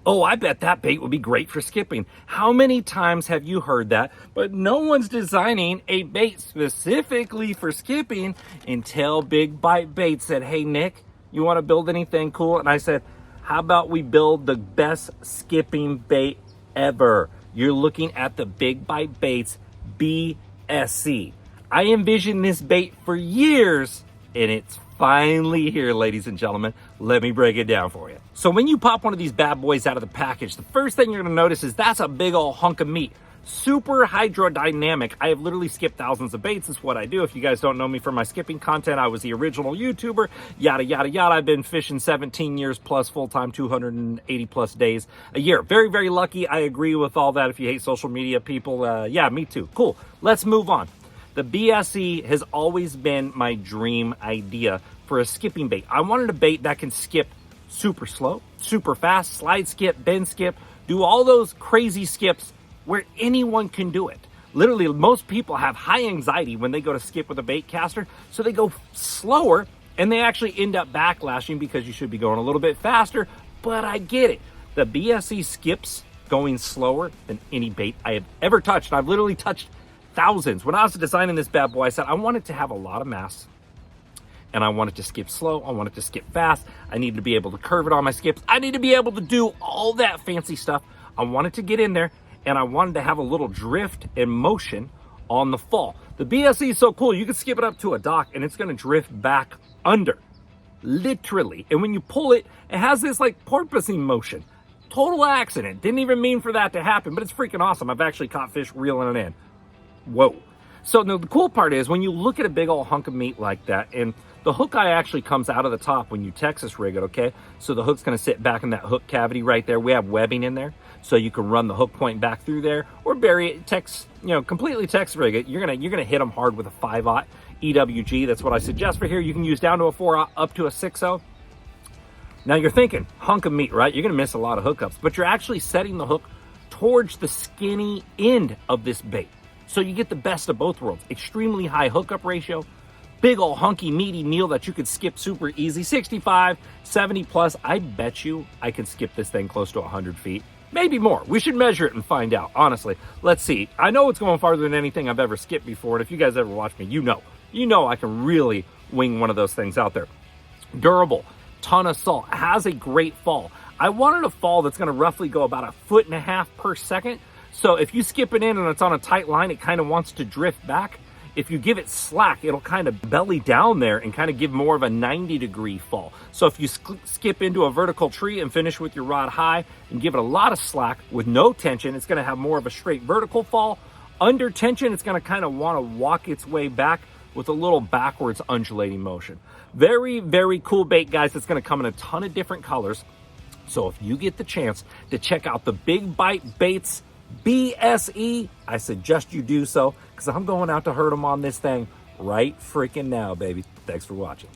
Oh, I bet that bait would be great for skipping. How many times have you heard that? But no one's designing a bait specifically for skipping until Big Bite Baits said, hey, Nick, you want to build anything cool? And I said, how about we build the best skipping bait ever? You're looking at the Big Bite Baits BSE. I envisioned this bait for years, and it's finally here, ladies and gentlemen. Let me break it down for you. So when you pop one of these bad boys out of the package, the first thing you're gonna notice is that's a big old hunk of meat. Super hydrodynamic. I have literally skipped thousands of baits. It's what I do. If you guys don't know me from my skipping content, I was the original YouTuber, yada, yada, yada. I've been fishing 17 years plus full-time, 280 plus days a year. Very, very lucky. I agree with all that. If you hate social media people, yeah, me too. Cool. Let's move on. The BSE has always been my dream idea for a skipping bait. I wanted a bait that can skip super slow, super fast, slide skip, bend skip, do all those crazy skips where anyone can do it. Literally, most people have high anxiety when they go to skip with a bait caster, so they go slower and they actually end up backlashing because you should be going a little bit faster, but I get it. The BSE skips going slower than any bait I have ever touched. I've literally touched thousands. When I was designing this bad boy, I said I wanted to have a lot of mass and I wanted to skip slow. I wanted to skip fast. I needed to be able to curve it on my skips. I need to be able to do all that fancy stuff. I wanted to get in there and I wanted to have a little drift and motion on the fall. The BSE is so cool. You can skip it up to a dock and it's going to drift back under, literally. And when you pull it, it has this like porpoising motion. Total accident. Didn't even mean for that to happen, but it's freaking awesome. I've actually caught fish reeling it in. Whoa. So now the cool part is when you look at a big old hunk of meat like that, and the hook eye actually comes out of the top when you Texas rig it, okay? So the hook's gonna sit back in that hook cavity right there. We have webbing in there, so you can run the hook point back through there or bury it, completely Texas rig it. You're gonna hit them hard with a 5/0 EWG. That's what I suggest for here. You can use down to a 4/0 up to a 6/0. Now you're thinking, hunk of meat, right? You're gonna miss a lot of hookups, but you're actually setting the hook towards the skinny end of this bait. So you get the best of both worlds. Extremely high hookup ratio, big old hunky meaty meal that you could skip super easy. 65, 70 plus. I bet you I could skip this thing close to 100 feet. Maybe more. We should measure it and find out, honestly. Let's see. I know it's going farther than anything I've ever skipped before. And if you guys ever watch me, you know I can really wing one of those things out there. Durable, ton of salt, has a great fall. I wanted a fall that's gonna roughly go about 1.5 feet per second. So if you skip it in and it's on a tight line, it kind of wants to drift back. If you give it slack, it'll kind of belly down there and kind of give more of a 90-degree fall. So if you skip into a vertical tree and finish with your rod high and give it a lot of slack with no tension, it's gonna have more of a straight vertical fall. Under tension, it's gonna kind of want to walk its way back with a little backwards undulating motion. Very, very cool bait, guys. It's gonna come in a ton of different colors. So if you get the chance to check out the Big Bite Baits BSE, I suggest you do so because I'm going out to herd them on this thing right freaking now, baby. Thanks for watching.